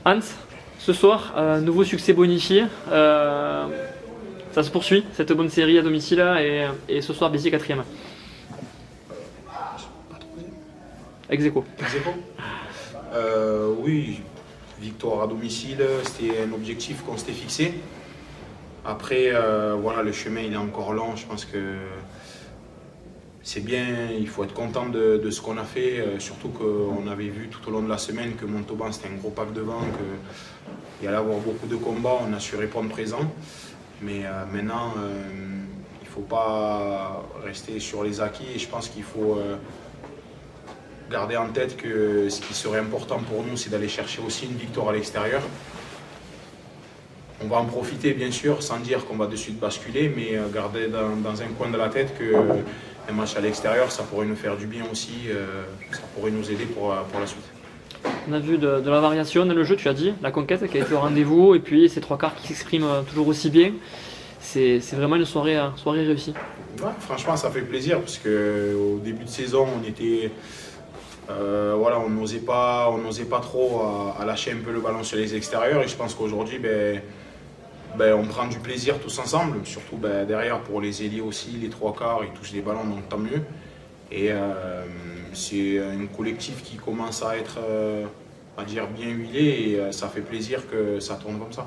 Hans, ce soir, nouveau succès bonifié. Ça se poursuit, cette bonne série à domicile et ce soir Béziers 4e. Ex aequo. Oui, victoire à domicile, c'était un objectif qu'on s'était fixé. Après, voilà, le chemin il est encore long. Je pense que c'est bien, il faut être content de ce qu'on a fait, surtout qu'on avait vu tout au long de la semaine que Montauban c'était un gros pack devant, qu'il y allait avoir beaucoup de combats, on a su répondre présent. Mais maintenant, il ne faut pas rester sur les acquis et je pense qu'il faut garder en tête que ce qui serait important pour nous, c'est d'aller chercher aussi une victoire à l'extérieur. On va en profiter bien sûr, sans dire qu'on va de suite basculer, mais garder dans un coin de la tête qu'un match à l'extérieur, ça pourrait nous faire du bien aussi, ça pourrait nous aider pour la suite. On a vu de la variation dans le jeu, tu as dit, la conquête qui a été au rendez-vous, et puis ces trois quarts qui s'expriment toujours aussi bien. C'est vraiment une soirée réussie. Ouais, franchement, ça fait plaisir, parce qu'au début de saison, on était... voilà, on n'osait pas trop à lâcher un peu le ballon sur les extérieurs, et je pense qu'aujourd'hui, on prend du plaisir tous ensemble, surtout derrière pour les ailiers aussi, les trois quarts, ils touchent les ballons, donc tant mieux. Et c'est un collectif qui commence à être bien huilé et ça fait plaisir que ça tourne comme ça.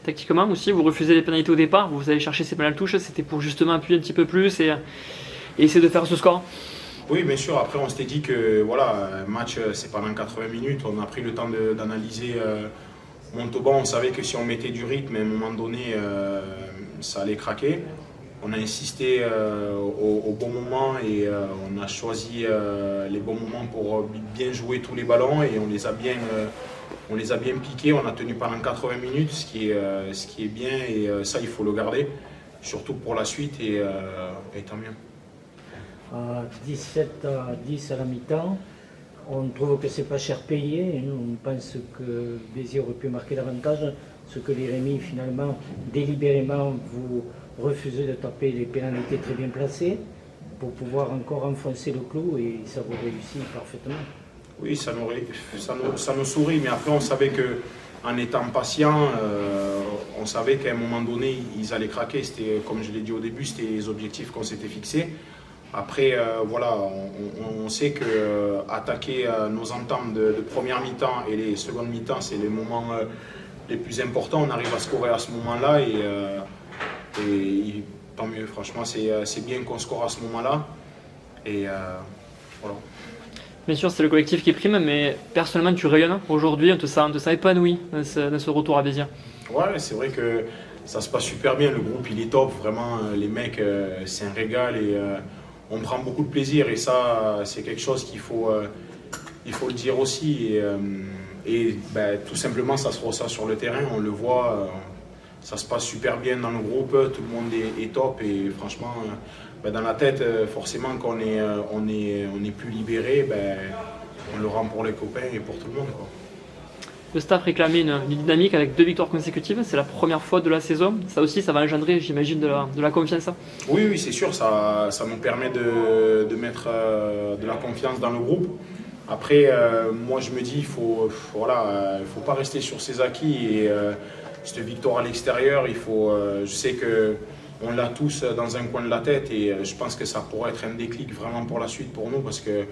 Tactiquement aussi, vous refusez les pénalités au départ, vous allez chercher ces pénales touches, c'était pour justement appuyer un petit peu plus et essayer de faire ce score. Oui, bien sûr. Après, on s'était dit que voilà, un match, c'est pendant 80 minutes. On a pris le temps d'analyser Montauban. On savait que si on mettait du rythme, à un moment donné, ça allait craquer. On a insisté au bon moment et on a choisi les bons moments pour bien jouer tous les ballons et on les a bien piqués. On a tenu pendant 80 minutes, ce qui est bien et ça, il faut le garder, surtout pour la suite et tant mieux. 17-10 à la mi-temps, on trouve que c'est pas cher payé. Et nous, on pense que Béziers aurait pu marquer davantage, ce que les Rémy finalement délibérément vous refusez de taper les pénalités très bien placées pour pouvoir encore enfoncer le clou et ça vous réussit parfaitement. Oui, ça nous sourit, mais après on savait qu'en étant patient, on savait qu'à un moment donné ils allaient craquer. C'était, comme je l'ai dit au début, c'était les objectifs qu'on s'était fixés. Après, voilà, on sait qu'attaquer nos entames de première mi-temps et les secondes mi-temps, c'est les moments les plus importants. On arrive à scorer à ce moment-là et tant mieux. Franchement, c'est bien qu'on score à ce moment-là. Et voilà. Bien sûr, c'est le collectif qui prime, mais personnellement, tu rayonnes. Aujourd'hui, on te sent épanoui dans ce retour à Béziers. Ouais, c'est vrai que ça se passe super bien. Le groupe, il est top. Vraiment, les mecs, c'est un régal et on prend beaucoup de plaisir. Et ça, c'est quelque chose qu'il faut le dire aussi. Et tout simplement, ça se ressent sur le terrain. On le voit, ça se passe super bien dans le groupe. Tout le monde est top. Et franchement, dans la tête, forcément, quand on est plus libéré, on le rend pour les copains et pour tout le monde, quoi. Le staff réclamait une dynamique avec 2 victoires consécutives, c'est la première fois de la saison. Ça aussi, ça va engendrer, j'imagine, de la confiance. Oui, c'est sûr, ça nous permet de mettre de la confiance dans le groupe. Après, moi je me dis, il faut pas rester sur ses acquis et cette victoire à l'extérieur, je sais qu'on l'a tous dans un coin de la tête et je pense que ça pourrait être un déclic vraiment pour la suite pour nous parce que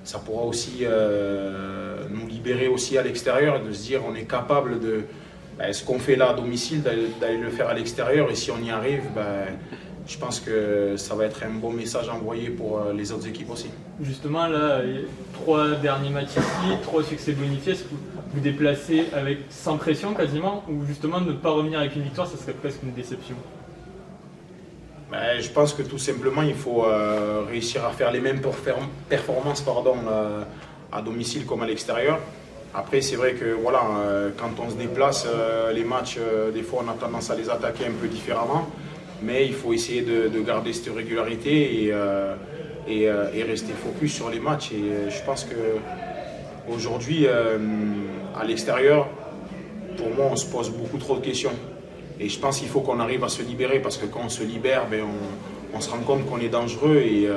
ça pourra aussi nous libérer aussi à l'extérieur et de se dire on est capable de ce qu'on fait là à domicile d'aller le faire à l'extérieur et si on y arrive, je pense que ça va être un bon message envoyé pour les autres équipes aussi. Justement là, 3 derniers matchs ici, 3 succès bonifiés, est-ce que vous déplacez sans pression quasiment ou justement ne pas revenir avec une victoire, ça serait presque une déception? Je pense que tout simplement, il faut réussir à faire les mêmes performances à domicile comme à l'extérieur. Après, c'est vrai que voilà, quand on se déplace, les matchs, des fois, on a tendance à les attaquer un peu différemment. Mais il faut essayer de garder cette régularité et rester focus sur les matchs. Et je pense qu'aujourd'hui, à l'extérieur, pour moi, on se pose beaucoup trop de questions. Et je pense qu'il faut qu'on arrive à se libérer parce que quand on se libère, on se rend compte qu'on est dangereux et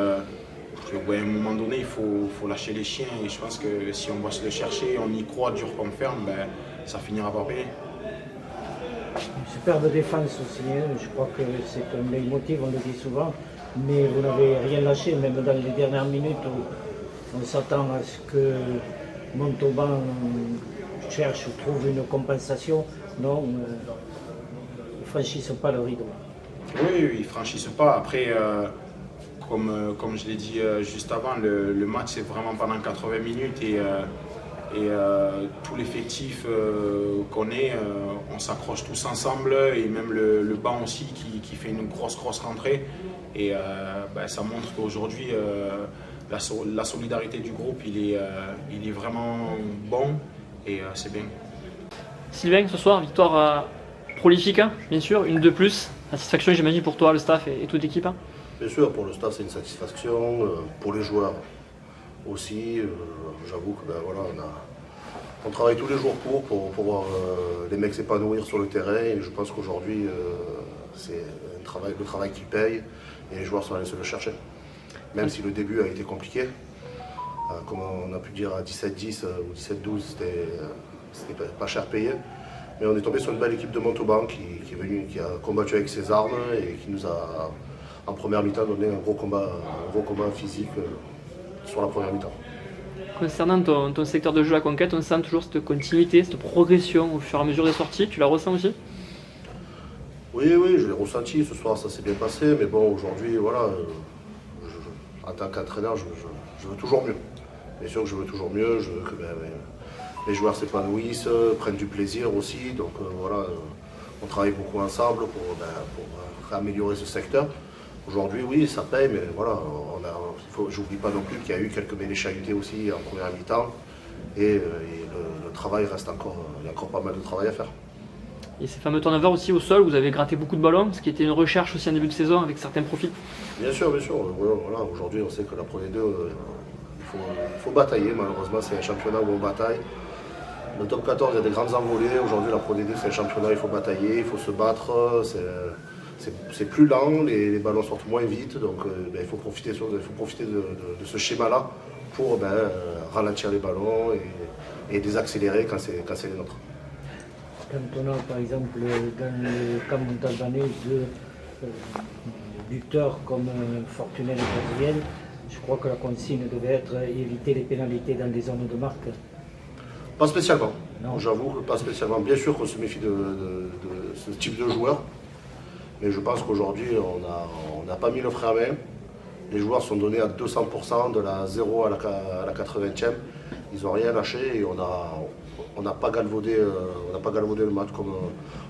à un moment donné, il faut lâcher les chiens. Et je pense que si on va se le chercher, on y croit dur comme ferme, ben, ça finira par payer. Une superbe défense aussi, hein. Je crois que c'est un leitmotiv, on le dit souvent, mais vous n'avez rien lâché, même dans les dernières minutes où on s'attend à ce que Montauban cherche ou trouve une compensation. Non, ils ne franchissent pas le rideau. Oui, ils ne franchissent pas. Après, comme je l'ai dit juste avant, le match c'est vraiment pendant 80 minutes et tout l'effectif qu'on est, on s'accroche tous ensemble et même le banc aussi qui fait une grosse rentrée. Et ça montre qu'aujourd'hui, la solidarité du groupe, il est vraiment bon et c'est bien. Sylvain, ce soir, victoire prolifique, hein, bien sûr, une de plus. Satisfaction, j'imagine, pour toi, le staff et toute l'équipe. Hein. Bien sûr, pour le staff, c'est une satisfaction. Pour les joueurs aussi. J'avoue que on travaille tous les jours pour voir les mecs s'épanouir sur le terrain. Et je pense qu'aujourd'hui, c'est le travail qui paye et les joueurs sont allés se le chercher. Même si le début a été compliqué. Comme on a pu dire à 17-10 ou 17-12, c'était pas cher payé. Mais on est tombé sur une belle équipe de Montauban qui est venue, qui a combattu avec ses armes et qui nous a, en première mi-temps, donné un gros combat physique sur la première mi-temps. Concernant ton secteur de jeu, la conquête, on sent toujours cette continuité, cette progression au fur et à mesure des sorties. Tu la ressens aussi? Oui, je l'ai ressenti. Ce soir, ça s'est bien passé. Mais bon, aujourd'hui, voilà, en tant qu'entraîneur, je veux toujours mieux. Bien sûr que je veux toujours mieux. Je veux que les joueurs s'épanouissent, prennent du plaisir aussi. Donc on travaille beaucoup ensemble pour améliorer ce secteur. Aujourd'hui, oui, ça paye, mais voilà, j'oublie pas non plus qu'il y a eu quelques mêlées chahutées aussi en première mi-temps. Et le travail reste encore, il y a encore pas mal de travail à faire. Et ces fameux turnovers aussi au sol, vous avez gratté beaucoup de ballons, ce qui était une recherche aussi en début de saison avec certains profils. Bien sûr. Voilà, aujourd'hui, on sait que la Pro D2, il faut batailler. Malheureusement, c'est un championnat où on bataille. Le top 14, il y a des grandes envolées. Aujourd'hui, la Pro D2, c'est un championnat, il faut batailler, il faut se battre. C'est plus lent, les ballons sortent moins vite. Donc, il faut profiter de ce schéma-là pour ralentir les ballons et désaccélérer quand c'est les nôtres. Quand on a par exemple dans le camp montalbanais deux buteurs comme Fortuné et Gabriel, je crois que la consigne devait être éviter les pénalités dans des zones de marque. Pas spécialement, Non. J'avoue que pas spécialement. Bien sûr qu'on se méfie de ce type de joueur, mais je pense qu'aujourd'hui on n'a pas mis le frein à main. Les joueurs sont donnés à 200% de la 0 à la 80e. Ils n'ont rien lâché et on n'a pas galvaudé le match comme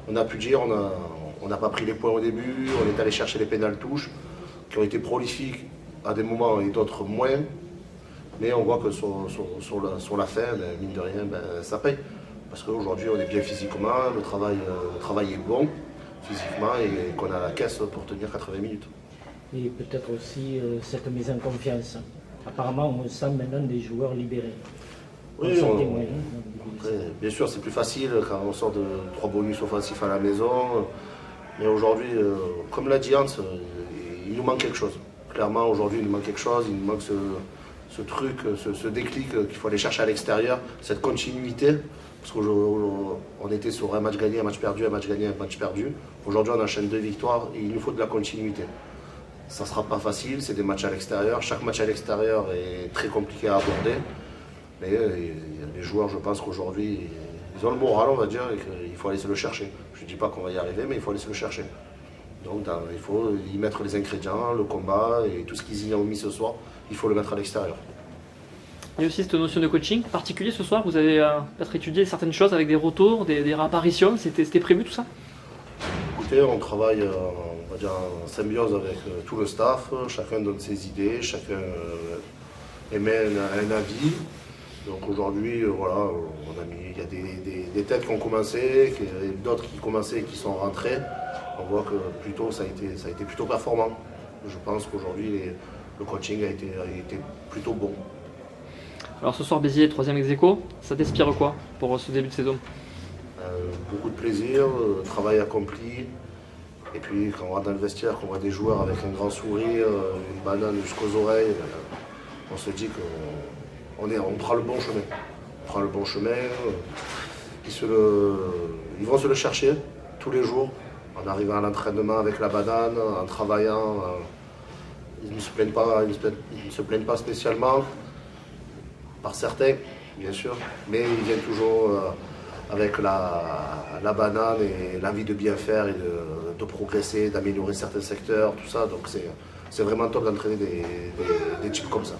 on a pu dire. On n'a pas pris les points au début, on est allé chercher les pénales touches qui ont été prolifiques à des moments et d'autres moins. Mais on voit que sur la fin, mine de rien, ça paye. Parce qu'aujourd'hui, on est bien physiquement, le travail est bon physiquement et qu'on a la caisse pour tenir 80 minutes. Et peut-être aussi cette mise en confiance. Apparemment, on sent maintenant des joueurs libérés. Oui, On sent des moyens. après, bien sûr, c'est plus facile quand on sort de 3 bonus offensifs à la maison. Mais aujourd'hui, comme l'a dit Hans, il nous manque quelque chose. Clairement, aujourd'hui, il nous manque quelque chose. Il nous manque ce truc, ce déclic qu'il faut aller chercher à l'extérieur, cette continuité. Parce qu'on était sur un match gagné, un match perdu, un match gagné, un match perdu. Aujourd'hui, on enchaîne 2 victoires et il nous faut de la continuité. Ça ne sera pas facile, c'est des matchs à l'extérieur. Chaque match à l'extérieur est très compliqué à aborder. Mais les joueurs, je pense qu'aujourd'hui, ils ont le moral, on va dire, et qu'il faut aller se le chercher. Je ne dis pas qu'on va y arriver, mais il faut aller se le chercher. Donc il faut y mettre les ingrédients, le combat et tout ce qu'ils y ont mis ce soir, il faut le mettre à l'extérieur. Il y a aussi cette notion de coaching particulier ce soir. Vous avez peut-être étudié certaines choses avec des retours, des réapparitions. C'était prévu tout ça? Écoutez, on travaille on va dire, en symbiose avec tout le staff. Chacun donne ses idées, chacun émet un avis. Donc aujourd'hui, voilà, il y a des têtes qui ont commencé, d'autres qui commençaient et qui sont rentrées. On voit que plutôt ça a été plutôt performant. Je pense qu'aujourd'hui, le coaching a été plutôt bon. Alors ce soir, Béziers, 3e ex-aequo, ça t'inspire quoi pour ce début de saison? Beaucoup de plaisir, travail accompli. Et puis quand on va dans le vestiaire, qu'on voit des joueurs avec un grand sourire, une banane jusqu'aux oreilles, on se dit qu'on prend le bon chemin. On prend le bon chemin, ils vont se le chercher tous les jours, en arrivant à l'entraînement avec la banane, en travaillant. Ils ne se plaignent pas spécialement, par certains, bien sûr, mais ils viennent toujours avec la banane et l'envie de bien faire et de progresser, d'améliorer certains secteurs, tout ça. Donc c'est vraiment top d'entraîner des types comme ça.